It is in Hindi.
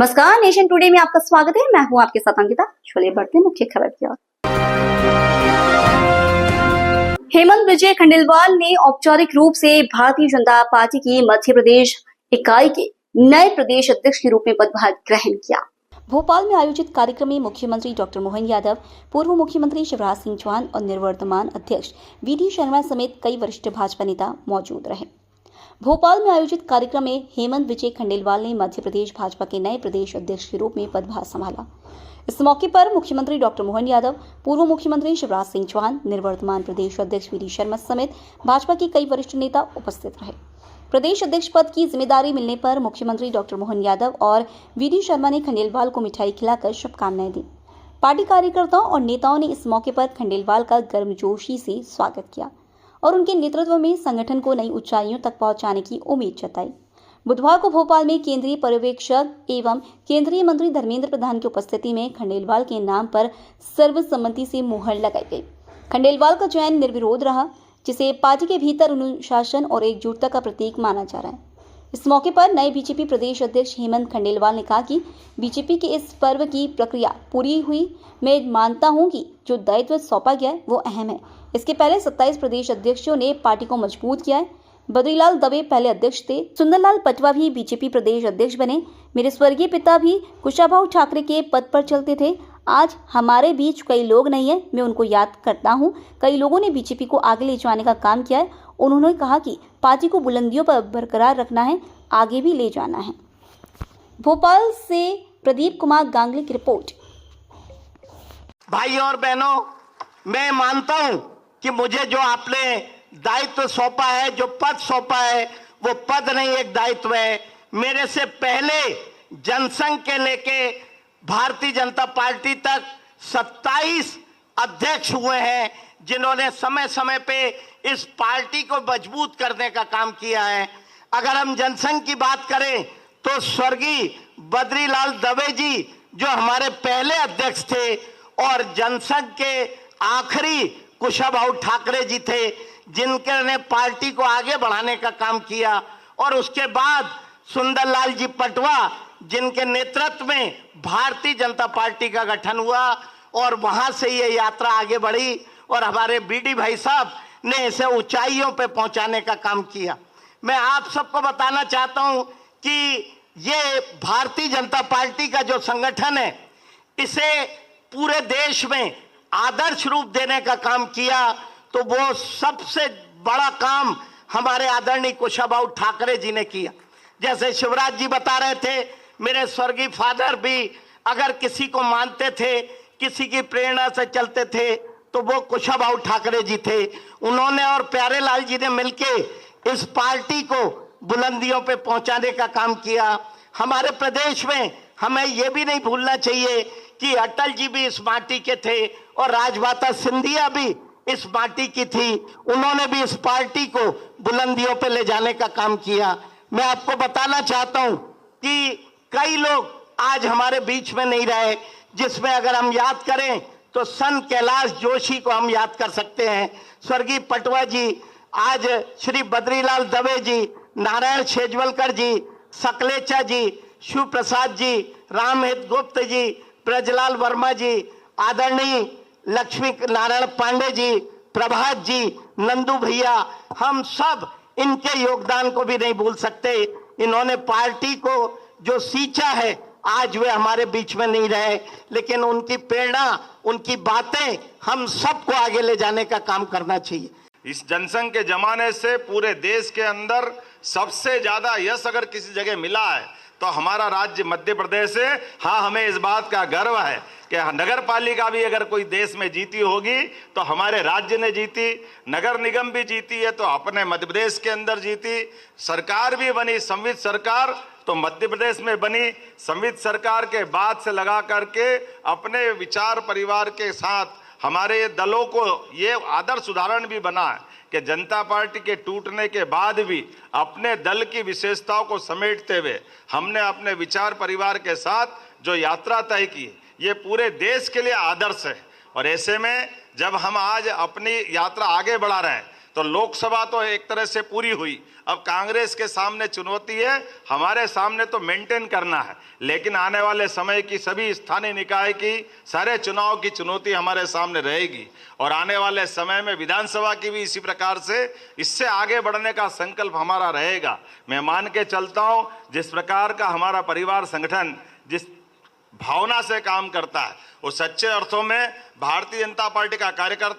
नमस्कार, नेशन टुडे में आपका स्वागत है। मैं हूं आपके साथ अंकिता। चलिए बढ़ते हैं मुख्य खबर की ओर। हेमंत विजय खंडेलवाल ने औपचारिक रूप से भारतीय जनता पार्टी की मध्य प्रदेश इकाई के नए प्रदेश अध्यक्ष के रूप में पदभार ग्रहण किया। भोपाल में आयोजित कार्यक्रम में मुख्यमंत्री डॉक्टर मोहन यादव, पूर्व मुख्यमंत्री शिवराज सिंह चौहान और निवर्तमान अध्यक्ष वीडी शर्मा समेत कई वरिष्ठ भाजपा नेता मौजूद रहे। भोपाल में आयोजित कार्यक्रम में हेमंत विजय खंडेलवाल ने मध्य प्रदेश भाजपा के नए प्रदेश अध्यक्ष के रूप में पदभार संभाला। इस मौके पर मुख्यमंत्री डॉक्टर मोहन यादव, पूर्व मुख्यमंत्री शिवराज सिंह चौहान, निवर्तमान प्रदेश अध्यक्ष वीडी शर्मा समेत भाजपा के कई वरिष्ठ नेता उपस्थित रहे। प्रदेश अध्यक्ष पद की जिम्मेदारी मिलने पर मुख्यमंत्री डॉक्टर मोहन यादव और वीडी शर्मा ने खंडेलवाल को मिठाई खिलाकर शुभकामनाएं दी। पार्टी कार्यकर्ताओं और नेताओं ने इस मौके पर खंडेलवाल का गर्मजोशी से स्वागत किया और उनके नेतृत्व में संगठन को नई ऊंचाइयों तक पहुंचाने की उम्मीद जताई। बुधवार को भोपाल में केंद्रीय पर्यवेक्षक एवं केंद्रीय मंत्री धर्मेंद्र प्रधान की उपस्थिति में खंडेलवाल के नाम पर सर्वसम्मति से मुहर लगाई गई। खंडेलवाल का चयन निर्विरोध रहा, जिसे पार्टी के भीतर अनुशासन और एकजुटता का प्रतीक माना जा रहा है। इस मौके पर नए बीजेपी प्रदेश अध्यक्ष हेमंत खंडेलवाल ने कहा कि बीजेपी के इस पर्व की प्रक्रिया पूरी हुई। मैं मानता हूं कि जो दायित्व सौंपा गया है वो अहम है। इसके पहले 27 प्रदेश अध्यक्षों ने पार्टी को मजबूत किया है। बद्रीलाल दवे पहले अध्यक्ष थे। सुंदरलाल पटवा भी बीजेपी प्रदेश अध्यक्ष बने। मेरे स्वर्गीय पिता भी कुशाभाऊ ठाकरे के पद पर चलते थे। आज हमारे बीच कई लोग नहीं है, मैं उनको याद करता हूं। कई लोगों ने बीजेपी को आगे ले जाने का काम किया है। उन्होंने कहा कि पार्टी को बुलंदियों पर बरकरार रखना है, आगे भी ले जाना है। भोपाल से प्रदीप कुमार गांगली की रिपोर्ट। भाई और बहनों, मैं मानता हूं कि मुझे जो आपने दायित्व सौंपा है, जो पद सौंपा है, वो पद नहीं एक दायित्व है। मेरे से पहले जनसंघ के लेके भारतीय जनता पार्टी तक 27 अध्यक्ष हुए हैं, जिन्होंने समय समय पे इस पार्टी को मजबूत करने का काम किया है। अगर हम जनसंघ की बात करें तो स्वर्गीय बद्रीलाल दवे जी जो हमारे पहले अध्यक्ष थे, और जनसंघ के आखिरी कुशाभाऊ ठाकरे जी थे, जिनके पार्टी को आगे बढ़ाने का काम किया। और उसके बाद सुंदरलाल जी पटवा, जिनके नेतृत्व में भारतीय जनता पार्टी का गठन हुआ, और वहां से ये यात्रा आगे बढ़ी और हमारे बीडी भाई साहब ने इसे ऊंचाइयों पे पहुंचाने का काम किया। मैं आप सबको बताना चाहता हूं कि ये भारतीय जनता पार्टी का जो संगठन है, इसे पूरे देश में आदर्श रूप देने का काम किया, तो वो सबसे बड़ा काम हमारे आदरणीय कुशाभाऊ ठाकरे जी ने किया। जैसे शिवराज जी बता रहे थे, मेरे स्वर्गीय फादर भी अगर किसी को मानते थे, किसी की प्रेरणा से चलते थे, तो वो कुशाभाऊ ठाकरे जी थे। उन्होंने और प्यारेलाल जी ने मिलके इस पार्टी को बुलंदियों पे पहुंचाने का काम किया। हमारे प्रदेश में हमें यह भी नहीं भूलना चाहिए कि अटल जी भी इस माटी के थे और राजमाता सिंधिया भी इस माटी की थी। उन्होंने भी इस पार्टी को बुलंदियों पे ले जाने का काम किया। मैं आपको बताना चाहता हूं कि कई लोग आज हमारे बीच में नहीं रहे, जिसमें अगर हम याद करें तो संत कैलाश जोशी को हम याद कर सकते हैं, स्वर्गीय पटवा जी, आज श्री बद्रीलाल दवे जी, नारायण शेजवलकर जी, सकलेचा जी, शिव प्रसाद जी, रामहित गुप्त जी, ब्रजलाल वर्मा जी, आदरणीय लक्ष्मी नारायण पांडे जी, प्रभात जी, नंदू भैया, हम सब इनके योगदान को भी नहीं भूल सकते। इन्होंने पार्टी को जो सींचा है, आज वे हमारे बीच में नहीं रहे, लेकिन उनकी प्रेरणा, उनकी बातें हम सबको आगे ले जाने का काम करना चाहिए। इस जनसंघ के जमाने से पूरे देश के अंदर सबसे ज्यादा यश अगर किसी जगह मिला है तो हमारा राज्य मध्य प्रदेश है। हाँ, हमें इस बात का गर्व है कि नगर पालिका भी अगर कोई देश में जीती होगी तो हमारे राज्य ने जीती, नगर निगम भी जीती है तो अपने मध्य प्रदेश के अंदर जीती, सरकार भी बनी, संवित सरकार तो मध्य प्रदेश में बनी। संवित सरकार के बाद से लगा करके अपने विचार परिवार के साथ हमारे दलों को ये आदर्श उदाहरण भी बना है कि जनता पार्टी के टूटने के बाद भी अपने दल की विशेषताओं को समेटते हुए हमने अपने विचार परिवार के साथ जो यात्रा तय की, ये पूरे देश के लिए आदर्श है। और ऐसे में जब हम आज अपनी यात्रा आगे बढ़ा रहे हैं तो लोकसभा तो एक तरह से पूरी हुई। अब कांग्रेस के सामने चुनौती है, हमारे सामने तो मेंटेन करना है, लेकिन आने वाले समय की सभी स्थानीय निकाय की सारे चुनाव की चुनौती हमारे सामने रहेगी और आने वाले समय में विधानसभा की भी इसी प्रकार से इससे आगे बढ़ने का संकल्प हमारा रहेगा। मैं मान के चलता हूं, जिस प्रकार का हमारा परिवार संगठन जिस भावना से काम करता है वो सच्चे अर्थों में भारतीय जनता पार्टी का कार्यकर्ता